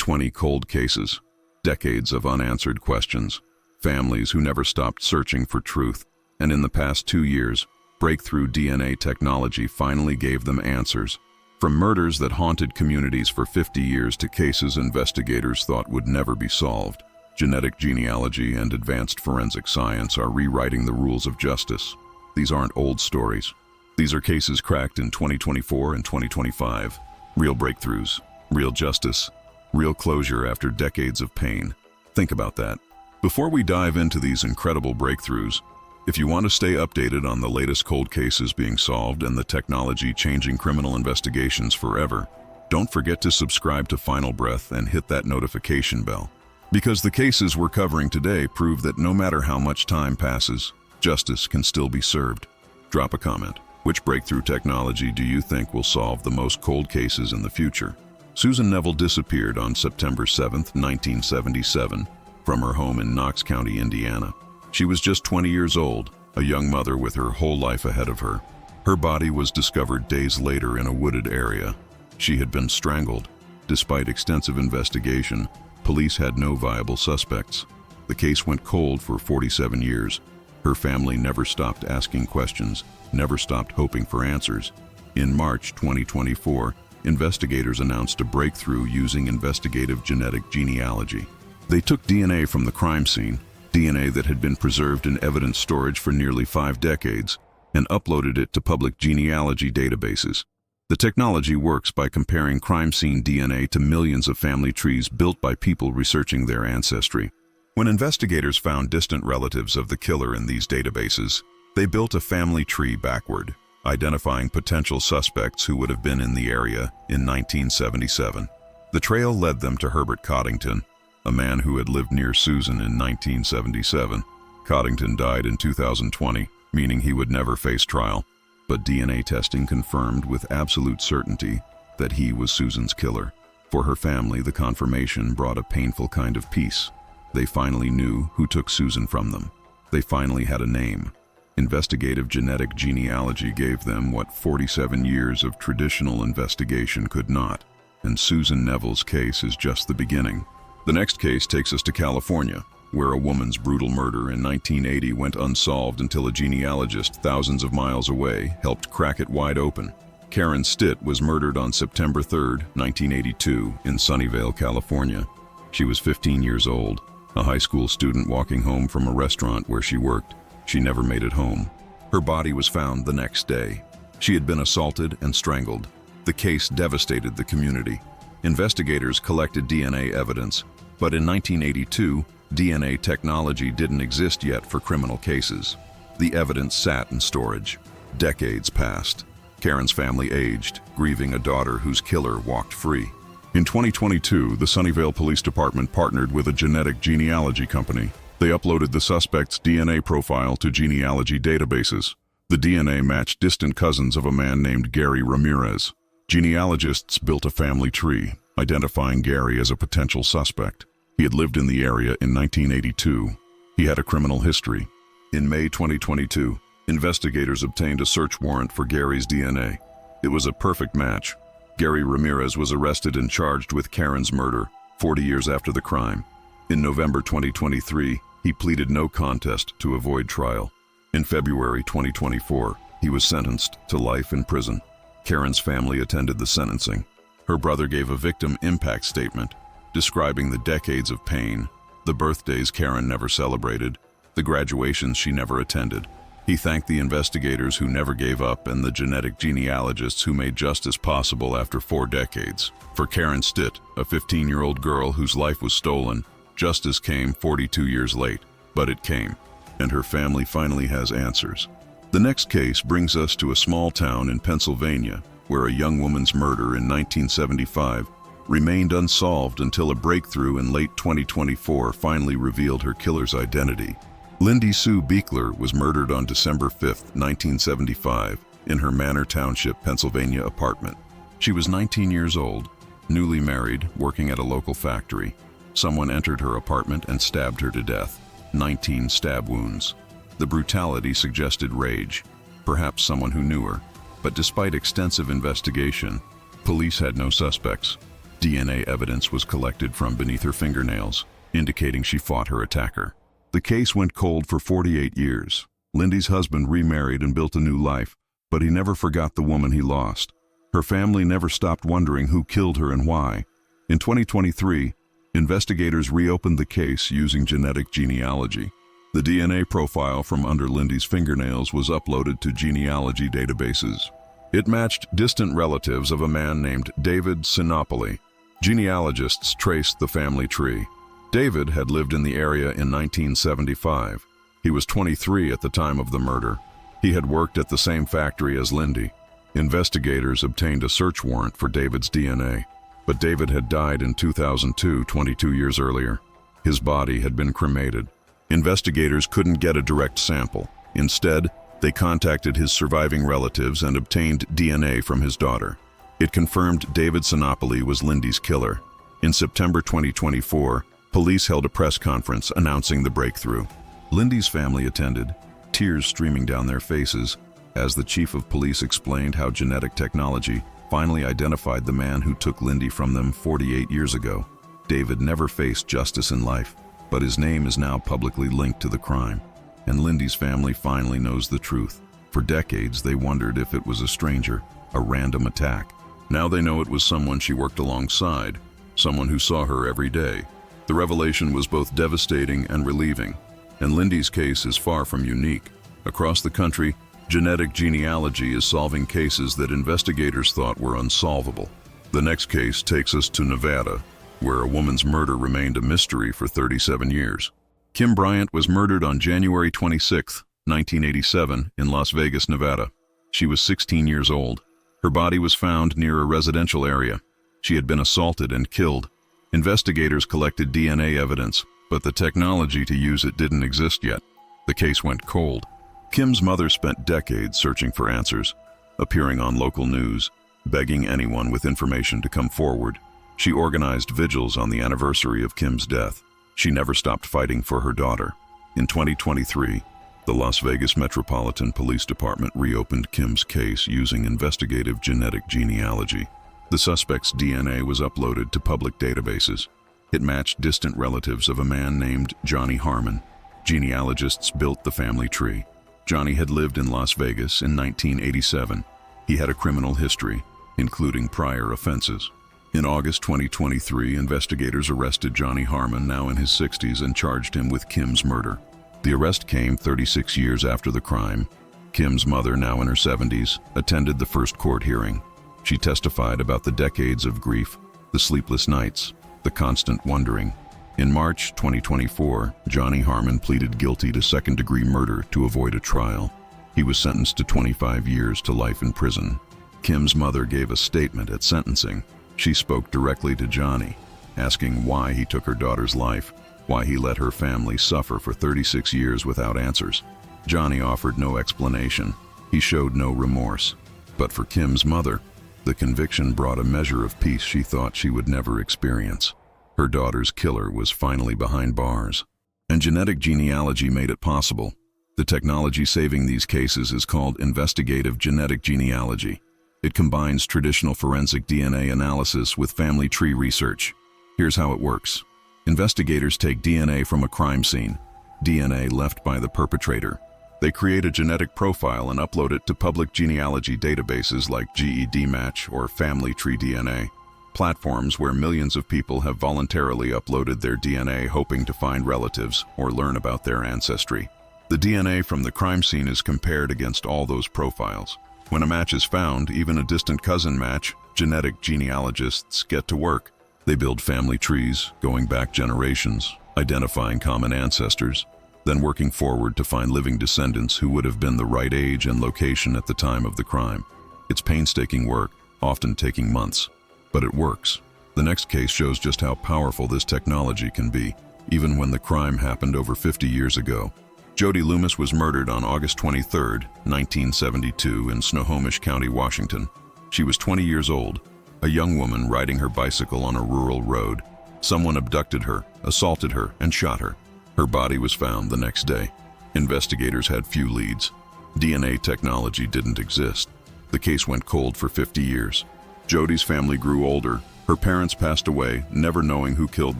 2020 cold cases, decades of unanswered questions, families who never stopped searching for truth, and in the past 2 years, breakthrough DNA technology finally gave them answers. From murders that haunted communities for 50 years to cases investigators thought would never be solved, genetic genealogy and advanced forensic science are rewriting the rules of justice. These aren't old stories. These are cases cracked in 2024 and 2025. Real breakthroughs, real justice, real closure after decades of pain. Think about that. Before we dive into these incredible breakthroughs, if you want to stay updated on the latest cold cases being solved and the technology changing criminal investigations forever, don't forget to subscribe to Final Breath and hit that notification bell. Because the cases we're covering today prove that no matter how much time passes, justice can still be served. Drop a comment. Which breakthrough technology do you think will solve the most cold cases in the future? Susan Neville disappeared on September 7, 1977, from her home in Knox County, Indiana. She was just 20 years old, a young mother with her whole life ahead of her. Her body was discovered days later in a wooded area. She had been strangled. Despite extensive investigation, police had no viable suspects. The case went cold for 47 years. Her family never stopped asking questions, never stopped hoping for answers. In March 2024, investigators announced a breakthrough using investigative genetic genealogy. They took DNA from the crime scene, DNA that had been preserved in evidence storage for nearly 5 decades, and uploaded it to public genealogy databases. The technology works by comparing crime scene DNA to millions of family trees built by people researching their ancestry. When investigators found distant relatives of the killer in these databases, they built a family tree backward, identifying potential suspects who would have been in the area in 1977. The trail led them to Herbert Coddington, a man who had lived near Susan in 1977. Coddington died in 2020, meaning he would never face trial, but DNA testing confirmed with absolute certainty that he was Susan's killer. For her family, the confirmation brought a painful kind of peace. They finally knew who took Susan from them. They finally had a name. Investigative genetic genealogy gave them what 47 years of traditional investigation could not, and Susan Neville's case is just the beginning. The next case takes us to California, where a woman's brutal murder in 1980 went unsolved until a genealogist thousands of miles away helped crack it wide open. Karen Stitt was murdered on September 3, 1982, in Sunnyvale, California. She was 15 years old, a high school student walking home from a restaurant where she worked. She never made it home. Her body was found the next day. She had been assaulted and strangled. The case devastated the community. Investigators collected DNA evidence, but in 1982, DNA technology didn't exist yet for criminal cases. The evidence sat in storage. Decades passed. Karen's family aged, grieving a daughter whose killer walked free. In 2022, the Sunnyvale Police Department partnered with a genetic genealogy company. They uploaded the suspect's DNA profile to genealogy databases. The DNA matched distant cousins of a man named Gary Ramirez. Genealogists built a family tree, identifying Gary as a potential suspect. He had lived in the area in 1982. He had a criminal history. In May 2022, investigators obtained a search warrant for Gary's DNA. It was a perfect match. Gary Ramirez was arrested and charged with Karen's murder 40 years after the crime. In November 2023, he pleaded no contest to avoid trial. In February 2024, he was sentenced to life in prison. Karen's family attended the sentencing. Her brother gave a victim impact statement, describing the decades of pain, the birthdays Karen never celebrated, the graduations she never attended. He thanked the investigators who never gave up and the genetic genealogists who made justice possible after 4 decades. For Karen Stitt, a 15-year-old girl whose life was stolen, justice came 42 years late, but it came, and her family finally has answers. The next case brings us to a small town in Pennsylvania, where a young woman's murder in 1975 remained unsolved until a breakthrough in late 2024 finally revealed her killer's identity. Lindy Sue Beekler was murdered on December 5, 1975, in her Manor Township, Pennsylvania apartment. She was 19 years old, newly married, working at a local factory. Someone entered her apartment and stabbed her to death. 19 stab wounds. The brutality suggested rage, perhaps someone who knew her. But despite extensive investigation, police had no suspects. DNA evidence was collected from beneath her fingernails, indicating she fought her attacker. The case went cold for 48 years. Lindy's husband remarried and built a new life, but he never forgot the woman he lost. Her family never stopped wondering who killed her and why. In 2023, investigators reopened the case using genetic genealogy. The DNA profile from under Lindy's fingernails was uploaded to genealogy databases. It matched distant relatives of a man named David Sinopoli. Genealogists traced the family tree. David had lived in the area in 1975. He was 23 at the time of the murder. He had worked at the same factory as Lindy. Investigators obtained a search warrant for David's DNA, but David had died in 2002, 22 years earlier. His body had been cremated. Investigators couldn't get a direct sample. Instead, they contacted his surviving relatives and obtained DNA from his daughter. It confirmed David Sinopoli was Lindy's killer. In September 2024, police held a press conference announcing the breakthrough. Lindy's family attended, tears streaming down their faces, as the chief of police explained how genetic technology finally identified the man who took Lindy from them 48 years ago. David never faced justice in life, but his name is now publicly linked to the crime. And Lindy's family finally knows the truth. For decades, they wondered if it was a stranger, a random attack. Now they know it was someone she worked alongside, someone who saw her every day. The revelation was both devastating and relieving, and Lindy's case is far from unique. Across the country, genetic genealogy is solving cases that investigators thought were unsolvable. The next case takes us to Nevada, where a woman's murder remained a mystery for 37 years. Kim Bryant was murdered on January 26, 1987, in Las Vegas, Nevada. She was 16 years old. Her body was found near a residential area. She had been assaulted and killed. Investigators collected DNA evidence, but the technology to use it didn't exist yet. The case went cold. Kim's mother spent decades searching for answers, appearing on local news, begging anyone with information to come forward. She organized vigils on the anniversary of Kim's death. She never stopped fighting for her daughter. In 2023, the Las Vegas Metropolitan Police Department reopened Kim's case using investigative genetic genealogy. The suspect's DNA was uploaded to public databases. It matched distant relatives of a man named Johnny Harmon. Genealogists built the family tree. Johnny had lived in Las Vegas in 1987. He had a criminal history, including prior offenses. In August 2023, investigators arrested Johnny Harmon, now in his 60s, and charged him with Kim's murder. The arrest came 36 years after the crime. Kim's mother, now in her 70s, attended the first court hearing. She testified about the decades of grief, the sleepless nights, the constant wondering. In March 2024, Johnny Harmon pleaded guilty to second-degree murder to avoid a trial. He was sentenced to 25 years to life in prison. Kim's mother gave a statement at sentencing. She spoke directly to Johnny, asking why he took her daughter's life, why he let her family suffer for 36 years without answers. Johnny offered no explanation. He showed no remorse. But for Kim's mother, the conviction brought a measure of peace she thought she would never experience. Her daughter's killer was finally behind bars. And genetic genealogy made it possible. The technology saving these cases is called investigative genetic genealogy. It combines traditional forensic DNA analysis with family tree research. Here's how it works. Investigators take DNA from a crime scene, DNA left by the perpetrator. They create a genetic profile and upload it to public genealogy databases like GEDmatch or Family Tree DNA, platforms where millions of people have voluntarily uploaded their DNA hoping to find relatives or learn about their ancestry. The DNA from the crime scene is compared against all those profiles. When a match is found, even a distant cousin match, genetic genealogists get to work. They build family trees, going back generations, identifying common ancestors, then working forward to find living descendants who would have been the right age and location at the time of the crime. It's painstaking work, often taking months, but it works. The next case shows just how powerful this technology can be, even when the crime happened over 50 years ago. Jody Loomis was murdered on August 23, 1972 in Snohomish County, Washington. She was 20 years old, a young woman riding her bicycle on a rural road. Someone abducted her, assaulted her, and shot her. Her body was found the next day. Investigators had few leads. DNA technology didn't exist. The case went cold for 50 years. Jody's family grew older. Her parents passed away, never knowing who killed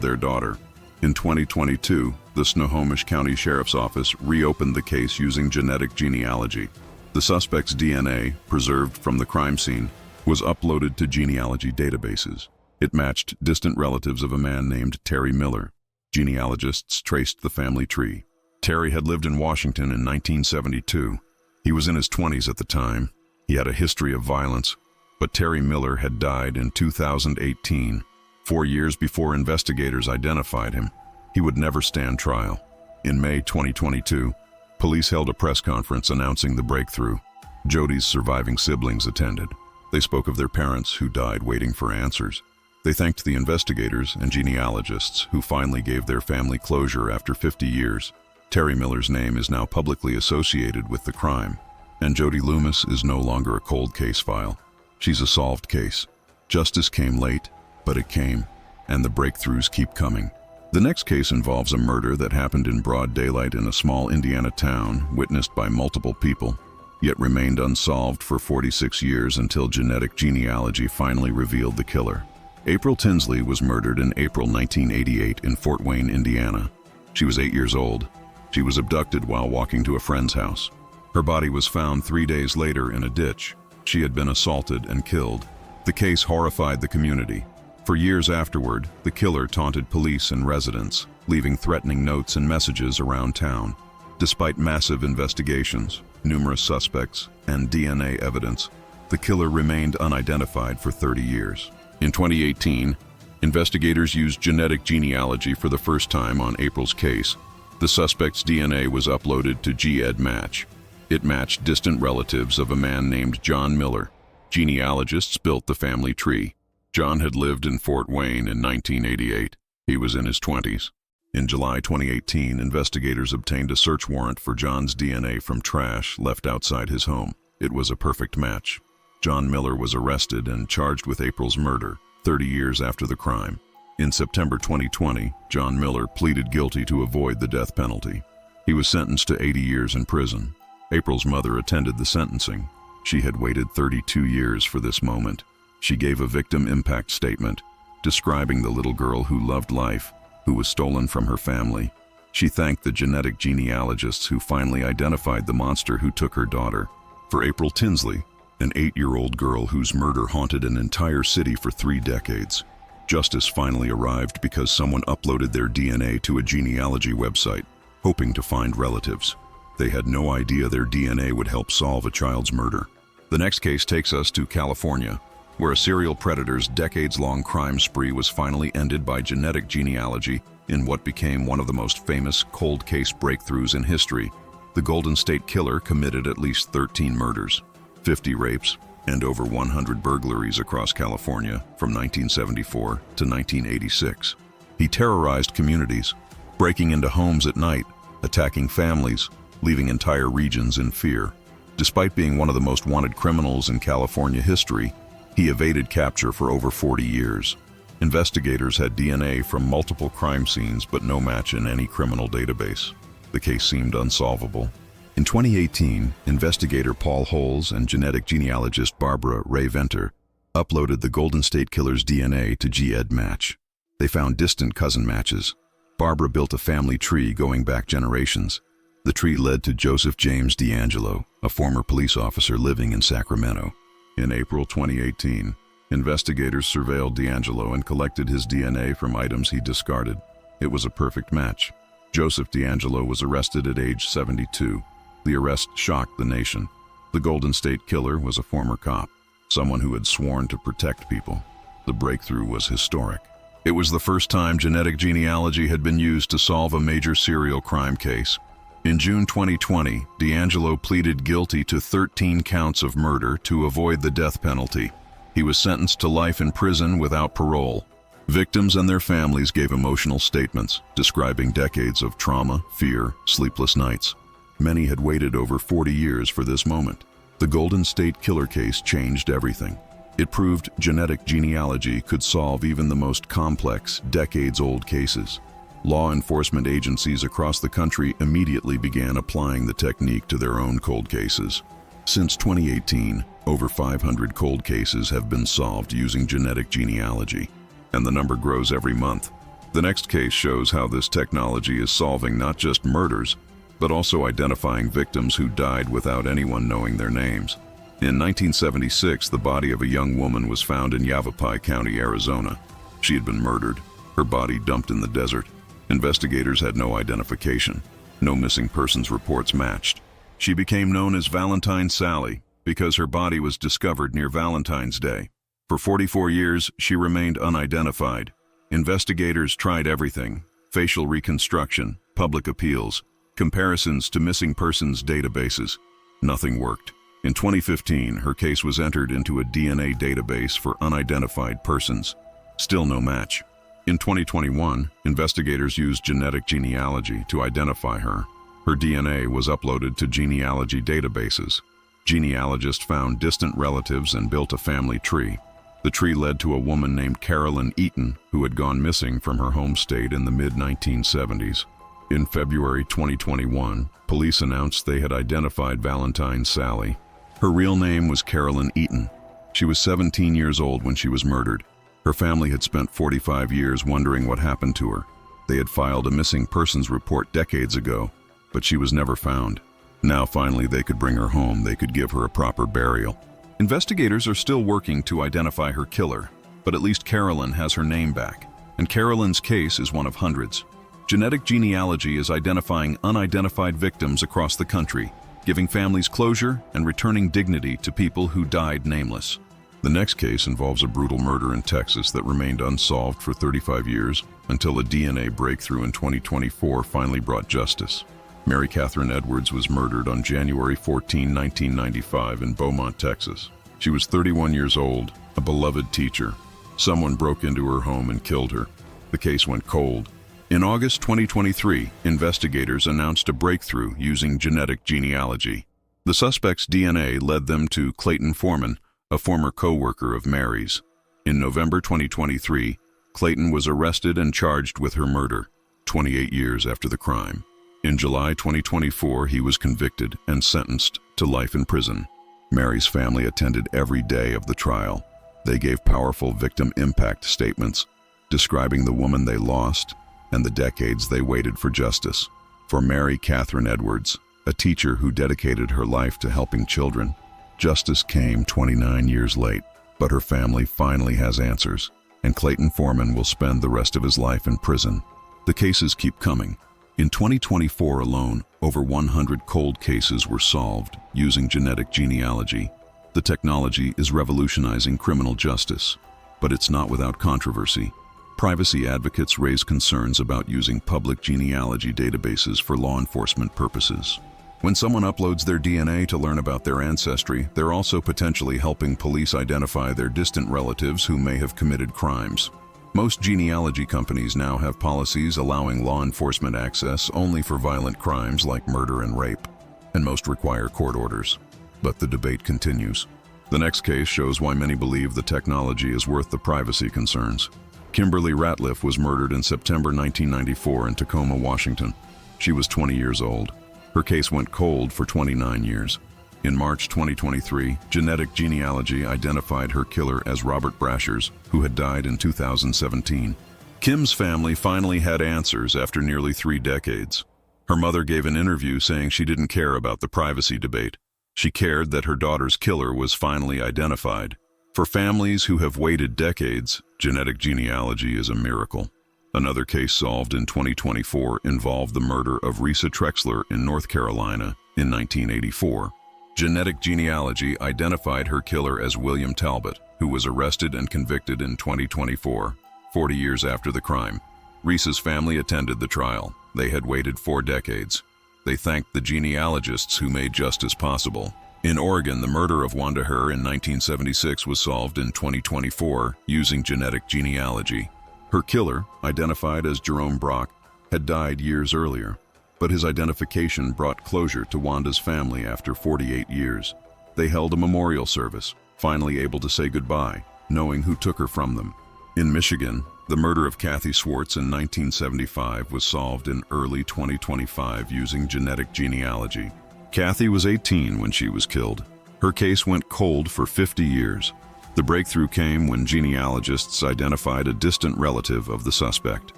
their daughter. In 2022, the Snohomish County Sheriff's Office reopened the case using genetic genealogy. The suspect's DNA, preserved from the crime scene, was uploaded to genealogy databases. It matched distant relatives of a man named Terry Miller. Genealogists traced the family tree. Terry had lived in Washington in 1972. He was in his 20s at the time. He had a history of violence, but Terry Miller had died in 2018, 4 years before investigators identified him. He would never stand trial. In May 2022, police held a press conference announcing the breakthrough. Jody's surviving siblings attended. They spoke of their parents who died waiting for answers. They thanked the investigators and genealogists who finally gave their family closure after 50 years. Terry Miller's name is now publicly associated with the crime, and Jody Loomis is no longer a cold case file. She's a solved case. Justice came late, but it came, and the breakthroughs keep coming. The next case involves a murder that happened in broad daylight in a small Indiana town, witnessed by multiple people, yet remained unsolved for 46 years until genetic genealogy finally revealed the killer. April Tinsley was murdered in April 1988 in Fort Wayne, Indiana. She was 8 years old. She was abducted while walking to a friend's house. Her body was found 3 days later in a ditch. She had been assaulted and killed. The case horrified the community. For years afterward, the killer taunted police and residents, leaving threatening notes and messages around town. Despite massive investigations, numerous suspects, and DNA evidence, the killer remained unidentified for 30 years. In 2018, investigators used genetic genealogy for the first time on April's case. The suspect's DNA was uploaded to GEDmatch. It matched distant relatives of a man named John Miller. Genealogists built the family tree. John had lived in Fort Wayne in 1988. He was in his 20s. In July 2018, investigators obtained a search warrant for John's DNA from trash left outside his home. It was a perfect match. John Miller was arrested and charged with April's murder, 30 years after the crime. In September 2020, John Miller pleaded guilty to avoid the death penalty. He was sentenced to 80 years in prison. April's mother attended the sentencing. She had waited 32 years for this moment. She gave a victim impact statement, describing the little girl who loved life, who was stolen from her family. She thanked the genetic genealogists who finally identified the monster who took her daughter. For April Tinsley, an 8-year-old girl whose murder haunted an entire city for 3 decades, justice finally arrived because someone uploaded their DNA to a genealogy website, hoping to find relatives. They had no idea their DNA would help solve a child's murder. The next case takes us to California, where a serial predator's decades-long crime spree was finally ended by genetic genealogy in what became one of the most famous cold case breakthroughs in history. The Golden State Killer committed at least 13 murders, 50 rapes, and over 100 burglaries across California from 1974 to 1986. He terrorized communities, breaking into homes at night, attacking families, leaving entire regions in fear. Despite being one of the most wanted criminals in California history, he evaded capture for over 40 years. Investigators had DNA from multiple crime scenes, but no match in any criminal database. The case seemed unsolvable. In 2018, investigator Paul Holes and genetic genealogist Barbara Ray Venter uploaded the Golden State Killer's DNA to GEDmatch. They found distant cousin matches. Barbara built a family tree going back generations. The tree led to Joseph James D'Angelo, a former police officer living in Sacramento. In April 2018, investigators surveilled D'Angelo and collected his DNA from items he discarded. It was a perfect match. Joseph D'Angelo was arrested at age 72. The arrest shocked the nation. The Golden State Killer was a former cop, someone who had sworn to protect people. The breakthrough was historic. It was the first time genetic genealogy had been used to solve a major serial crime case. In June 2020, D'Angelo pleaded guilty to 13 counts of murder to avoid the death penalty. He was sentenced to life in prison without parole. Victims and their families gave emotional statements, describing decades of trauma, fear, sleepless nights. Many had waited over 40 years for this moment. The Golden State Killer case changed everything. It proved genetic genealogy could solve even the most complex, decades-old cases. Law enforcement agencies across the country immediately began applying the technique to their own cold cases. Since 2018, over 500 cold cases have been solved using genetic genealogy. and the number grows every month. The next case shows how this technology is solving not just murders, but also identifying victims who died without anyone knowing their names. In 1976, the body of a young woman was found in Yavapai County, Arizona. She had been murdered, her body dumped in the desert. Investigators had no identification. No missing persons reports matched. She became known as Valentine Sally because her body was discovered near Valentine's Day. For 44 years, she remained unidentified. Investigators tried everything: facial reconstruction, public appeals, comparisons to missing persons databases. Nothing worked. In 2015, her case was entered into a DNA database for unidentified persons. Still no match. In 2021, investigators used genetic genealogy to identify her. Her DNA was uploaded to genealogy databases. Genealogists found distant relatives and built a family tree. The tree led to a woman named Carolyn Eaton, who had gone missing from her home state in the mid-1970s. In February 2021, police announced they had identified Valentine Sally. Her real name was Carolyn Eaton. She was 17 years old when she was murdered. Her family had spent 45 years wondering what happened to her. They had filed a missing persons report decades ago, but she was never found. Now finally they could bring her home, they could give her a proper burial. Investigators are still working to identify her killer, but at least Carolyn has her name back, and Carolyn's case is one of hundreds. Genetic genealogy is identifying unidentified victims across the country, giving families closure and returning dignity to people who died nameless. The next case involves a brutal murder in Texas that remained unsolved for 35 years until a DNA breakthrough in 2024 finally brought justice. Mary Catherine Edwards was murdered on January 14, 1995 in Beaumont, Texas. She was 31 years old, a beloved teacher. Someone broke into her home and killed her. The case went cold. In August 2023, investigators announced a breakthrough using genetic genealogy. The suspect's DNA led them to Clayton Foreman, a former co-worker of Mary's. In November 2023, Clayton was arrested and charged with her murder, 28 years after the crime. In July 2024, he was convicted and sentenced to life in prison. Mary's family attended every day of the trial. They gave powerful victim impact statements, describing the woman they lost and the decades they waited for justice. For Mary Catherine Edwards, a teacher who dedicated her life to helping children, justice came 29 years late, but her family finally has answers, and Clayton Foreman will spend the rest of his life in prison. The cases keep coming. In 2024 alone, over 100 cold cases were solved using genetic genealogy. The technology is revolutionizing criminal justice, but it's not without controversy. Privacy advocates raise concerns about using public genealogy databases for law enforcement purposes. When someone uploads their DNA to learn about their ancestry, they're also potentially helping police identify their distant relatives who may have committed crimes. Most genealogy companies now have policies allowing law enforcement access only for violent crimes like murder and rape, and most require court orders. But the debate continues. The next case shows why many believe the technology is worth the privacy concerns. Kimberly Ratliff was murdered in September 1994 in Tacoma, Washington. She was 20 years old. Her case went cold for 29 years. In March 2023, genetic genealogy identified her killer as Robert Brashers, who had died in 2017. Kim's family finally had answers after nearly 3 decades. Her mother gave an interview saying she didn't care about the privacy debate. She cared that her daughter's killer was finally identified. For families who have waited decades, genetic genealogy is a miracle. Another case solved in 2024 involved the murder of Risa Trexler in North Carolina in 1984. Genetic genealogy identified her killer as William Talbot, who was arrested and convicted in 2024, 40 years after the crime. Risa's family attended the trial. They had waited 4 decades. They thanked the genealogists who made justice possible. In Oregon, the murder of Wanda Herr in 1976 was solved in 2024 using genetic genealogy. Her killer, identified as Jerome Brock, had died years earlier, but his identification brought closure to Wanda's family after 48 years. They held a memorial service, finally able to say goodbye, knowing who took her from them. In Michigan, the murder of Kathy Swartz in 1975 was solved in early 2025 using genetic genealogy. Kathy was 18 when she was killed. Her case went cold for 50 years. The breakthrough came when genealogists identified a distant relative of the suspect.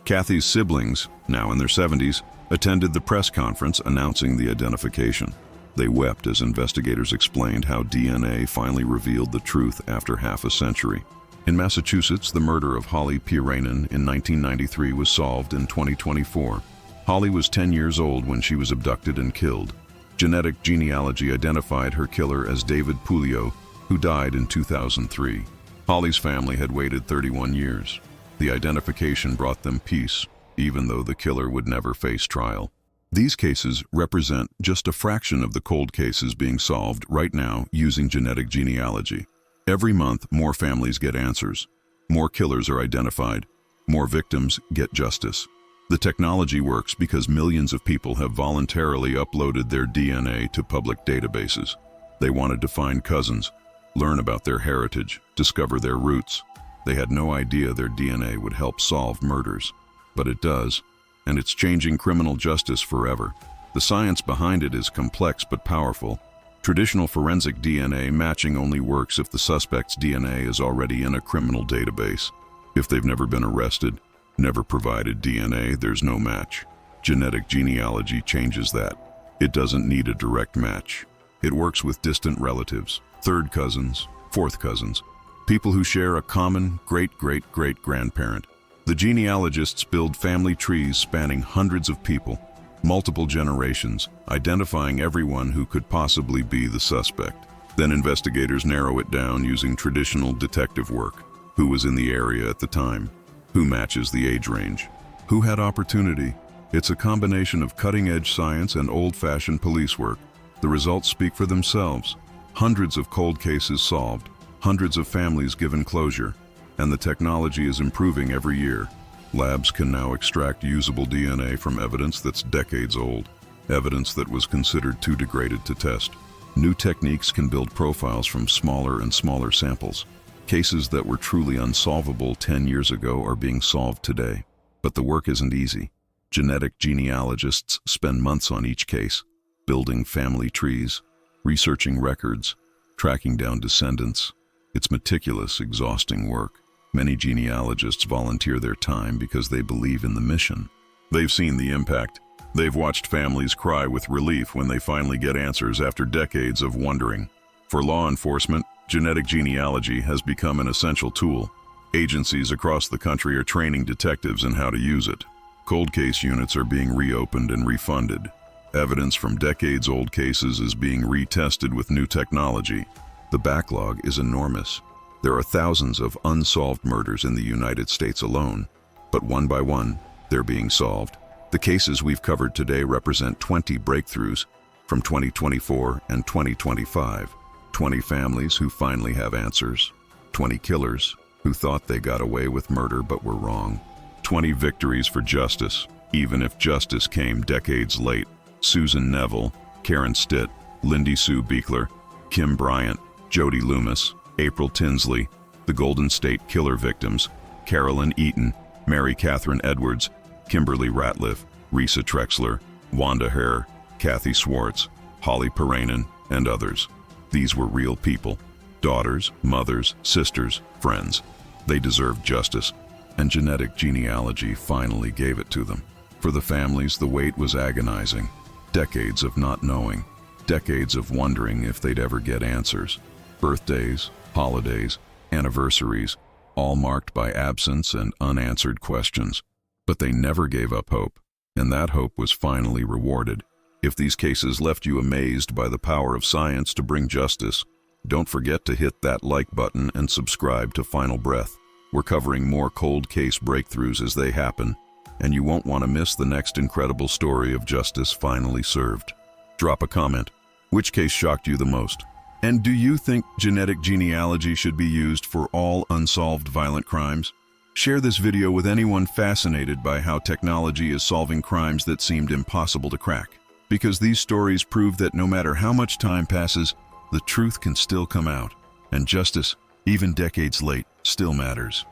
Kathy's siblings, now in their 70s, attended the press conference announcing the identification. They wept as investigators explained how DNA finally revealed the truth after half a century. In Massachusetts, the murder of Holly Breiney in 1993 was solved in 2024. Holly was 10 years old when she was abducted and killed. Genetic genealogy identified her killer as David Pulido, who died in 2003. Holly's family had waited 31 years. The identification brought them peace, even though the killer would never face trial. These cases represent just a fraction of the cold cases being solved right now using genetic genealogy. Every month, more families get answers. More killers are identified. More victims get justice. The technology works because millions of people have voluntarily uploaded their DNA to public databases. They wanted to find cousins, learn about their heritage, discover their roots. They had no idea their DNA would help solve murders. But it does, and it's changing criminal justice forever. The science behind it is complex but powerful. Traditional forensic DNA matching only works if the suspect's DNA is already in a criminal database. If they've never been arrested, never provided DNA, there's no match. Genetic genealogy changes that. It doesn't need a direct match. It works with distant relatives, third cousins, fourth cousins, people who share a common great-great-great-grandparent. The genealogists build family trees spanning hundreds of people, multiple generations, identifying everyone who could possibly be the suspect. Then investigators narrow it down using traditional detective work. Who was in the area at the time? Who matches the age range? Who had opportunity? It's a combination of cutting-edge science and old-fashioned police work. The results speak for themselves. Hundreds of cold cases solved, hundreds of families given closure, and the technology is improving every year. Labs can now extract usable DNA from evidence that's decades old, evidence that was considered too degraded to test. New techniques can build profiles from smaller and smaller samples. Cases that were truly unsolvable 10 years ago are being solved today. But the work isn't easy. Genetic genealogists spend months on each case, building family trees, researching records, tracking down descendants. It's meticulous, exhausting work. Many genealogists volunteer their time because they believe in the mission. They've seen the impact. They've watched families cry with relief when they finally get answers after decades of wondering. For law enforcement, genetic genealogy has become an essential tool. Agencies across the country are training detectives in how to use it. Cold case units are being reopened and refunded. Evidence from decades-old cases is being retested with new technology. The backlog is enormous. There are thousands of unsolved murders in the United States alone, but one by one, they're being solved. The cases we've covered today represent 20 breakthroughs from 2024 and 2025. 20 families who finally have answers. 20 killers who thought they got away with murder but were wrong. 20 victories for justice, even if justice came decades late. Susan Neville, Karen Stitt, Lindy Sue Beekler, Kim Bryant, Jody Loomis, April Tinsley, the Golden State Killer victims, Carolyn Eaton, Mary Catherine Edwards, Kimberly Ratliff, Risa Trexler, Wanda Hare, Kathy Swartz, Holly Breiney, and others. These were real people. Daughters, mothers, sisters, friends. They deserved justice, and genetic genealogy finally gave it to them. For the families, the wait was agonizing. Decades of not knowing. Decades of wondering if they'd ever get answers. Birthdays, holidays, anniversaries, all marked by absence and unanswered questions. But they never gave up hope, and that hope was finally rewarded. If these cases left you amazed by the power of science to bring justice, don't forget to hit that like button and subscribe to Final Breath. We're covering more cold case breakthroughs as they happen, and you won't want to miss the next incredible story of justice finally served. Drop a comment. Which case shocked you the most? And do you think genetic genealogy should be used for all unsolved violent crimes? Share this video with anyone fascinated by how technology is solving crimes that seemed impossible to crack. Because these stories prove that no matter how much time passes, the truth can still come out, and justice, even decades late, still matters.